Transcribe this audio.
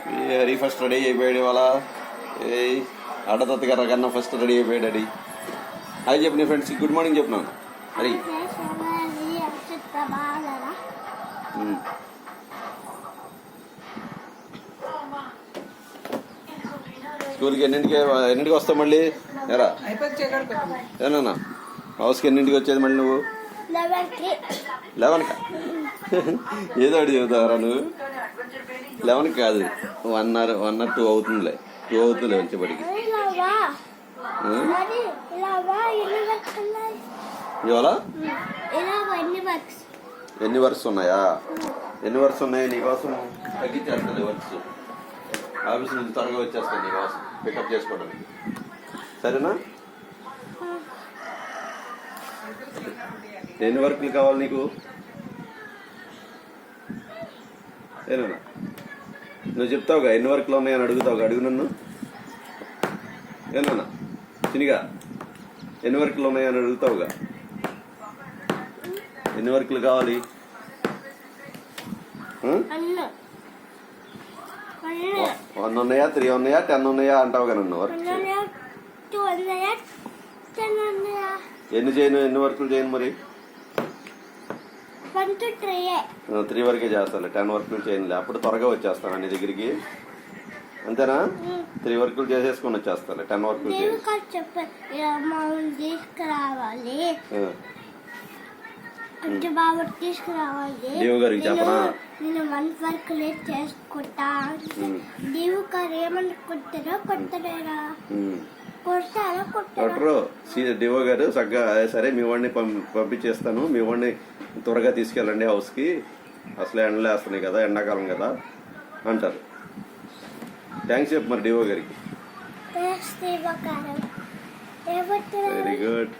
Hari first ready అయిపోయాడు ఇవాళ. ఏ ఆడదత్త గారు కన్నా ఫస్ట్ రెడీ అయిపోయాడు హరి. హాయ్ చెప్పు నీ ఫ్రెండ్స్, గుడ్ మార్నింగ్ చెప్పినాను హరి. స్కూల్కి ఎన్నింటికి వస్తావు మళ్ళీ? ఎరా ఏనా హౌస్కి ఎన్నింటికి వచ్చేది మళ్ళీ నువ్వు? 11కా? ఏదో ఒకటి చెబుతావరా నువ్వు. 11 కాదు, 1 hour 2 అవుతుందిలే. 2 అవుతుందిలే వచ్చేప్పటికి. ఇవాళ ఎన్ని వర్క్స్ ఉన్నాయా? ఎన్ని వర్క్స్ ఉన్నాయి నీకోసం? తగ్గించేస్తుంది వర్క్స్. ఆఫీస్ నుంచి త్వరగా వచ్చేస్తాను నీకోసం పికప్ చేసుకోవడానికి, సరేనా? ఎన్ని వర్క్లు కావాలి నీకు? ఏనా నువ్వు చెప్తావుగా ఎన్ని వర్క్లు ఉన్నాయని అడుగుతావుగా, అడుగు నన్ను. ఏనా చినిగా ఎన్ని వర్క్లు ఉన్నాయని అడుగుతావుగా. ఎన్ని వర్క్లు కావాలి? 1 ఉన్నాయా, 3 ఉన్నాయా, 10 ఉన్నాయా అంటావుగా నన్ను. వర్క్ ఎన్ని చేయను, ఎన్ని వర్క్లు చేయను మరి? 3 వరకే చేస్తాను, 10 వర్క్లు చేయనులే. అప్పుడు త్వరగా వచ్చేస్తాను నీ దగ్గరికి, అంతేనా? 3 వర్క్లు చేసేసుకుని వచ్చేస్తాను, 10 వర్క్లు దేవు గారికి చెప్పనా? నేను 1 వర్క్ లేట్ చేసుకుంటా. దేవు గారు ఏమనుకుంటారో కొట్టలేరా? కొట్టరు. డివో గారు చక్కగా సరే మీ వాడిని పంపించేస్తాను, మీ వాడిని త్వరగా తీసుకెళ్ళండి హౌస్కి, అసలే ఎండలే వేస్తున్నాయి కదా, ఎండాకాలం కదా అంటారు. థ్యాంక్స్ చెప్పు మరి డివో గారికి. Very good.